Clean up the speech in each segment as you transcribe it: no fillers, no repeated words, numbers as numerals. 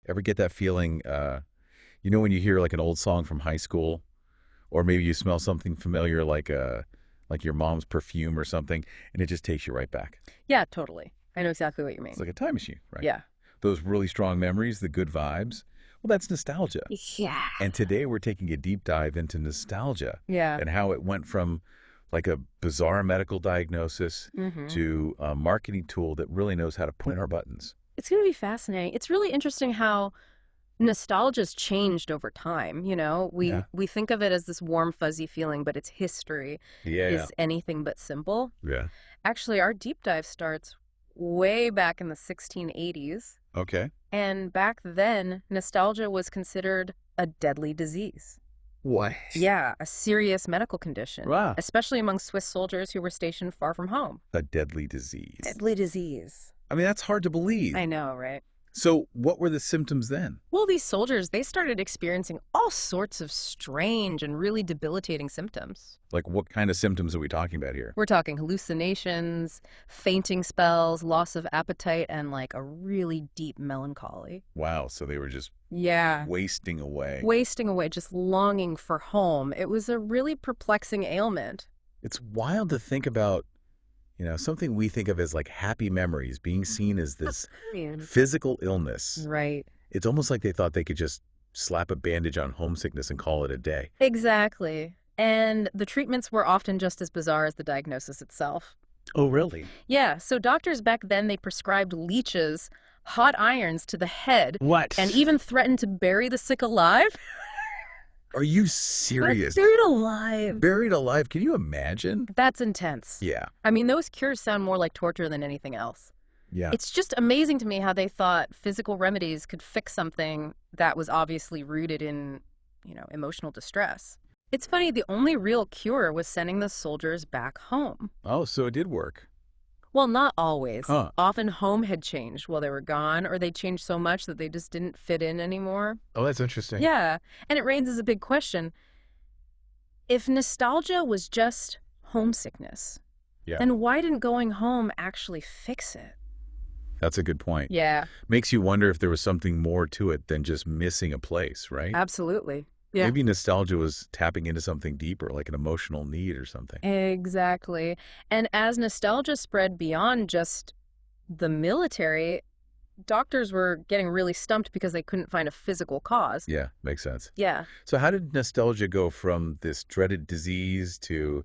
Ever get that feeling, when you hear like an old song from high school, or maybe you smell something familiar like your mom's perfume or something, and it just takes you right back. Yeah, totally. I know exactly what you It's mean. like a time machine, right? Yeah. Those really strong memories, the good vibes. Well, that's nostalgia. Yeah. And today we're taking a deep dive into nostalgia Yeah. and how it went from like a bizarre medical diagnosis Mm-hmm. to a marketing tool that really knows how to point our buttons. It's going to be fascinating. It's really interesting how nostalgia's changed over time. We Yeah. we think of it as this warm, fuzzy feeling, but its history Yeah. is anything but simple. Yeah. Actually, our deep dive starts way back in the 1680s. Okay. And back then, nostalgia was considered a deadly disease. What? Yeah, a serious medical condition, Wow. especially among Swiss soldiers who were stationed far from home. A deadly disease. Deadly disease. I mean, that's hard to believe. I know, right? So, what were the symptoms then? Well, these soldiers, they started experiencing all sorts of strange and really debilitating symptoms. Like, what kind of symptoms are we talking about here? We're talking hallucinations, fainting spells, loss of appetite, and like a really deep melancholy. Wow. So they were just Yeah. wasting away. Wasting away, just longing for home. It was a really perplexing ailment. It's wild to think about, something we think of as like happy memories being seen as this physical illness. Right. It's almost like they thought they could just slap a bandage on homesickness and call it a day. Exactly. And the treatments were often just as bizarre as the diagnosis itself. Oh, really? Yeah, so doctors back then, they prescribed leeches, hot irons to the head, What? and even threatened to bury the sick alive. Are you Like, serious? buried alive. Buried alive? Can you imagine? That's intense. Yeah. I mean, those cures sound more like torture than anything else. Yeah. It's just amazing to me how they thought physical remedies could fix something that was obviously rooted in, emotional distress. It's funny, the only real cure was sending the soldiers back home. Oh, so it did work. Well, not always. Huh. Often home had changed while they were gone, or they changed so much that they just didn't fit in anymore. Oh, that's interesting. Yeah, and it raises a big question. If nostalgia was just homesickness, Yeah. then why didn't going home actually fix it? That's a good point. Yeah, Makes you wonder if there was something more to it than just missing a place, right? absolutely. Yeah. Maybe nostalgia was tapping into something deeper, like an emotional need or something. Exactly. And as nostalgia spread beyond just the military, doctors were getting really stumped because they couldn't find a physical cause. Yeah, makes sense. Yeah. So how did nostalgia go from this dreaded disease to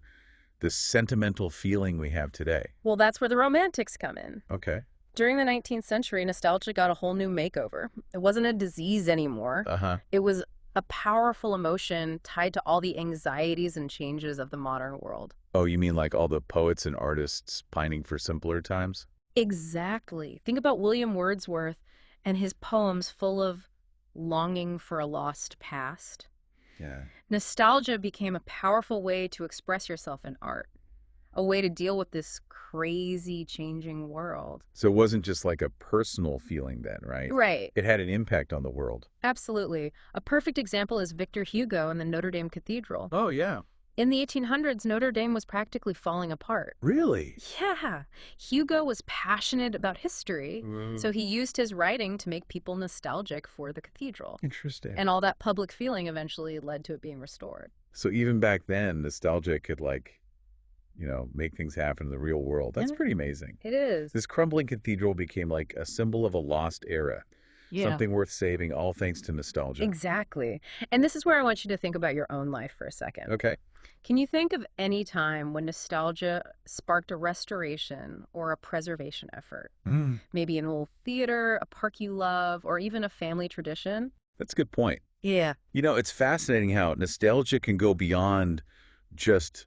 this sentimental feeling we have today? Well, that's where the romantics come in. Okay. During the 19th century, nostalgia got a whole new makeover. It wasn't a disease anymore. Uh-huh. It was a powerful emotion tied to all the anxieties and changes of the modern world. Oh, you mean like all the poets and artists pining for simpler times? Exactly. Think about William Wordsworth and his poems full of longing for a lost past. Yeah. Nostalgia became a powerful way to express yourself in art, a way to deal with this crazy changing world. So it wasn't just like a personal feeling then, right? Right. It had an impact on the world. Absolutely. A perfect example is Victor Hugo in the Notre Dame Cathedral. Oh, yeah. In the 1800s, Notre Dame was practically falling apart. Really? Yeah. Hugo was passionate about history, so he used his writing to make people nostalgic for the cathedral. Interesting. And all that public feeling eventually led to it being restored. So even back then, nostalgia could make things happen in the real world. That's Yeah. pretty amazing. It is. This crumbling cathedral became like a symbol of a lost era, something worth saving, all thanks to nostalgia. Exactly. And this is where I want you to think about your own life for a second. Okay. Can you think of any time when nostalgia sparked a restoration or a preservation effort? Maybe an old theater, a park you love, or even a family tradition? That's a good point. Yeah. It's fascinating how nostalgia can go beyond just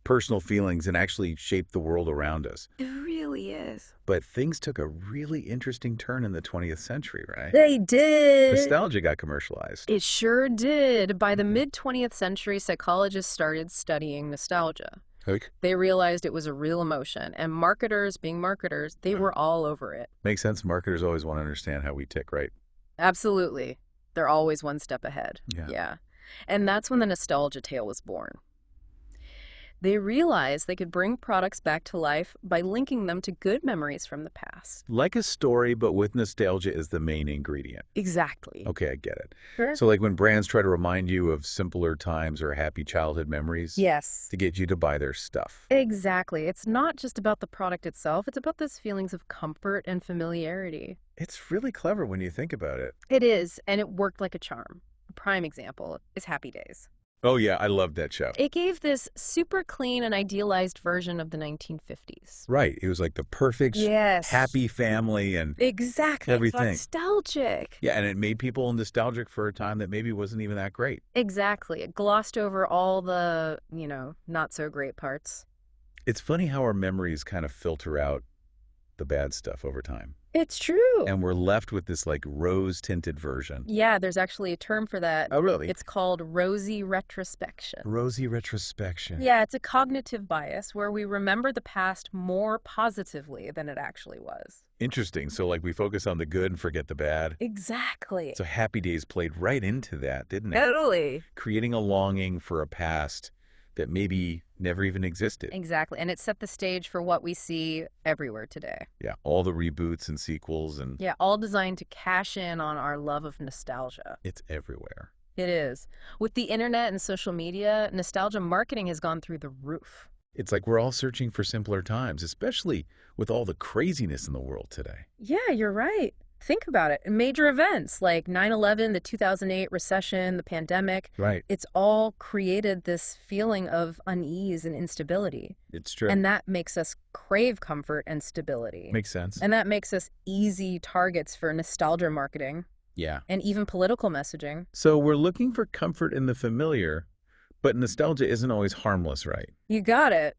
personal feelings and actually shape the world around us. It really is. But things took a really interesting turn in the 20th century, right? They did. Nostalgia got commercialized. It sure did. By the mid-20th century, psychologists started studying nostalgia. Okay. They realized it was a real emotion, and marketers, being marketers, they were all over it. Makes sense. Marketers always want to understand how we tick, right? Absolutely. They're always one step ahead. Yeah. And that's when the nostalgia tale was born. They realized they could bring products back to life by linking them to good memories from the past. Like a story, but with nostalgia as the main ingredient. Exactly. Okay, I get it. Sure. So like when brands try to remind you of simpler times or happy childhood memories Yes. to get you to buy their stuff. Exactly. It's not just about the product itself, it's about those feelings of comfort and familiarity. It's really clever when you think about it. It is, and it worked like a charm. A prime example is Happy Days. Oh yeah, I love that show. It gave this super clean and idealized version of the 1950s. Right. It was like the perfect Yes. happy family and Exactly. everything. Nostalgic. yeah, and it made people nostalgic for a time that maybe wasn't even that great. Exactly. It glossed over all the, not so great parts. It's funny how our memories kind of filter out the bad stuff over time. It's true. And we're left with this like rose-tinted version. Yeah, there's actually a term for that. Oh, really? It's called rosy retrospection. Rosy retrospection. Yeah, it's a cognitive bias where we remember the past more positively than it actually was. Interesting. So like we focus on the good and forget the bad. Exactly. So Happy Days played right into that, didn't it? Totally. Creating a longing for a past that maybe never even existed. Exactly. And it set the stage for what we see everywhere today. Yeah, all the reboots and sequels and Yeah, all designed to cash in on our love of nostalgia. it's everywhere. It is. With the internet and social media, nostalgia marketing has gone through the roof. It's like we're all searching for simpler times, especially with all the craziness in the world today. Yeah, you're right. Think about it. Major events like 9/11, the 2008 recession, the pandemic, Right. it's all created this feeling of unease and instability. It's true. And that makes us crave comfort and stability. Makes sense. And that makes us easy targets for nostalgia marketing Yeah. and even political messaging. So we're looking for comfort in the familiar, but nostalgia isn't always harmless, right? You got it.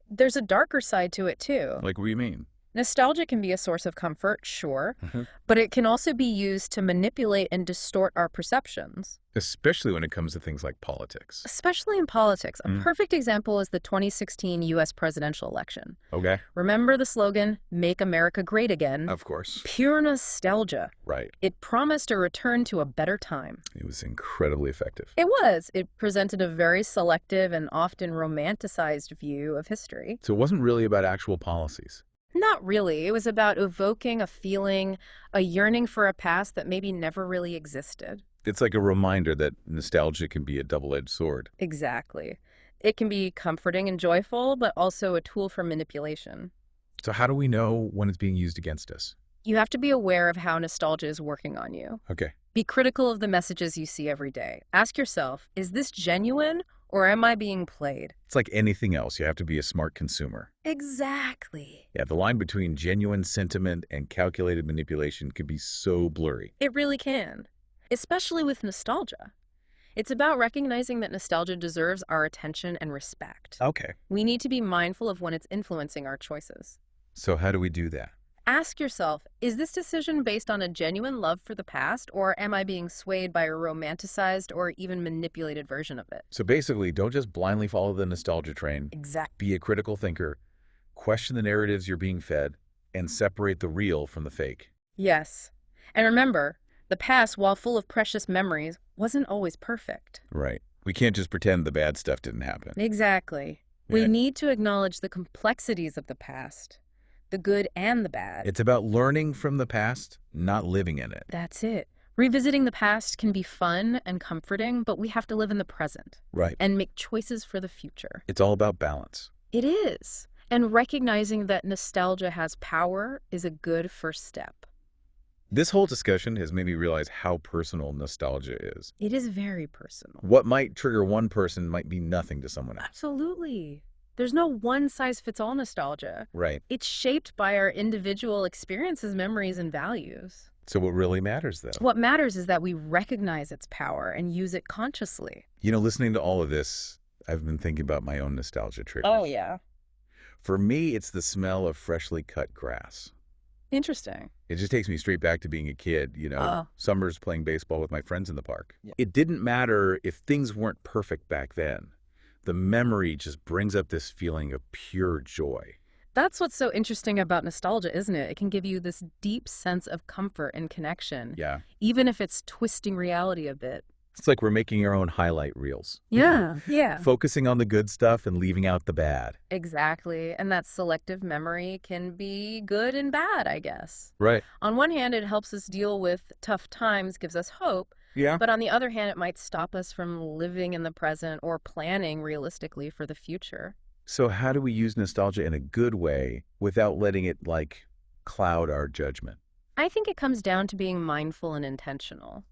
There's a darker side to it, too. Like what do you mean? Nostalgia can be a source of comfort, sure, Mhm. but it can also be used to manipulate and distort our perceptions, Especially when it comes to things like politics. especially in politics. A Mm. perfect example is the 2016 U.S. presidential election. Okay. Remember the slogan, Make America Great Again? Of course. Pure nostalgia. Right. It promised a return to a better time. It was incredibly effective. It was. It presented a very selective and often romanticized view of history. So it wasn't really about actual policies. Not really. It was about evoking a feeling, a yearning for a past that maybe never really existed. It's like a reminder that nostalgia can be a double-edged sword. Exactly. It can be comforting and joyful, but also a tool for manipulation. So how do we know when it's being used against us? You have to be aware of how nostalgia is working on you. Okay. Be critical of the messages you see every day. Ask yourself, is this genuine or am I being played? It's like anything else. You have to be a smart consumer. Exactly. Yeah, the line between genuine sentiment and calculated manipulation can be so blurry. It really can, especially with nostalgia. It's about recognizing that nostalgia deserves our attention and respect. Okay. We need to be mindful of when it's influencing our choices. So how do we do that? Ask yourself, is this decision based on a genuine love for the past, or am I being swayed by a romanticized or even manipulated version of it? So basically, don't just blindly follow the nostalgia train. Exactly. Be a critical thinker, question the narratives you're being fed, and separate the real from the fake. Yes. And remember, the past, while full of precious memories, wasn't always perfect. Right. We can't just pretend the bad stuff didn't happen. Exactly. Yeah. We need to acknowledge the complexities of the past, the good and the bad. It's about learning from the past, not living in it. That's it. Revisiting the past can be fun and comforting, but we have to live in the present Right. and make choices for the future. It's all about balance. It is. And recognizing that nostalgia has power is a good first step. This whole discussion has made me realize how personal nostalgia is. It is very personal. What might trigger one person might be nothing to someone else. Absolutely. There's no one-size-fits-all nostalgia. Right. It's shaped by our individual experiences, memories, and values. So what really matters, though? What matters is that we recognize its power and use it consciously. You know, listening to all of this, I've been thinking about my own nostalgia triggers. Oh, yeah. For me, it's the smell of freshly cut grass. Interesting. It just takes me straight back to being a kid, Oh. summers playing baseball with my friends in the park. Yeah. It didn't matter if things weren't perfect back then. The memory just brings up this feeling of pure joy. That's what's so interesting about nostalgia, isn't it? It can give you this deep sense of comfort and connection, Yeah. even if it's twisting reality a bit. It's like we're making our own highlight reels. Yeah. Focusing on the good stuff and leaving out the bad. Exactly. And that selective memory can be good and bad, I guess. Right. On one hand, it helps us deal with tough times, gives us hope. Yeah. But on the other hand, it might stop us from living in the present or planning realistically for the future. So how do we use nostalgia in a good way without letting it, like, cloud our judgment? I think it comes down to being mindful and intentional.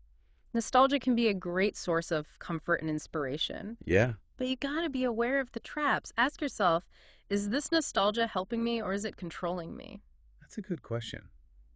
Nostalgia can be a great source of comfort and inspiration, Yeah. but you gotta be aware of the traps. Ask yourself, is this nostalgia helping me or is it controlling me? That's a good question.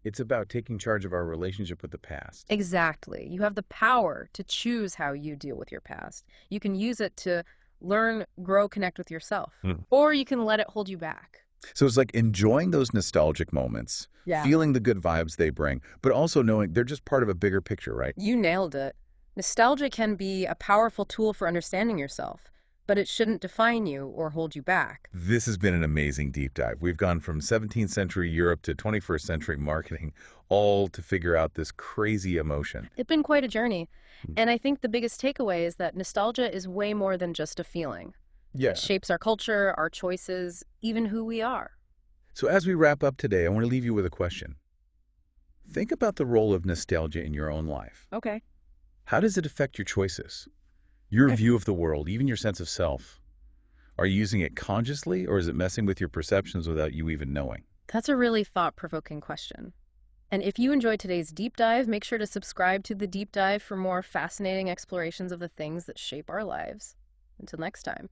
It's about taking charge of our relationship with the past. Exactly. You have the power to choose how you deal with your past. You can use it to learn, grow, connect with yourself, Mm. or you can let it hold you back. So it's like enjoying those nostalgic moments, Yeah. feeling the good vibes they bring, but also knowing they're just part of a bigger picture, right? You nailed it. Nostalgia can be a powerful tool for understanding yourself, but it shouldn't define you or hold you back. This has been an amazing deep dive. We've gone from 17th century Europe to 21st century marketing, all to figure out this crazy emotion. It's been quite a journey. Mm. And I think the biggest takeaway is that nostalgia is way more than just a feeling. Yeah. It shapes our culture, our choices, even who we are. So as we wrap up today, I want to leave you with a question. Think about the role of nostalgia in your own life. Okay. How does it affect your choices, your view of the world, even your sense of self? Are you using it consciously, or is it messing with your perceptions without you even knowing? That's a really thought-provoking question. And if you enjoyed today's deep dive, make sure to subscribe to the deep dive for more fascinating explorations of the things that shape our lives. Until next time.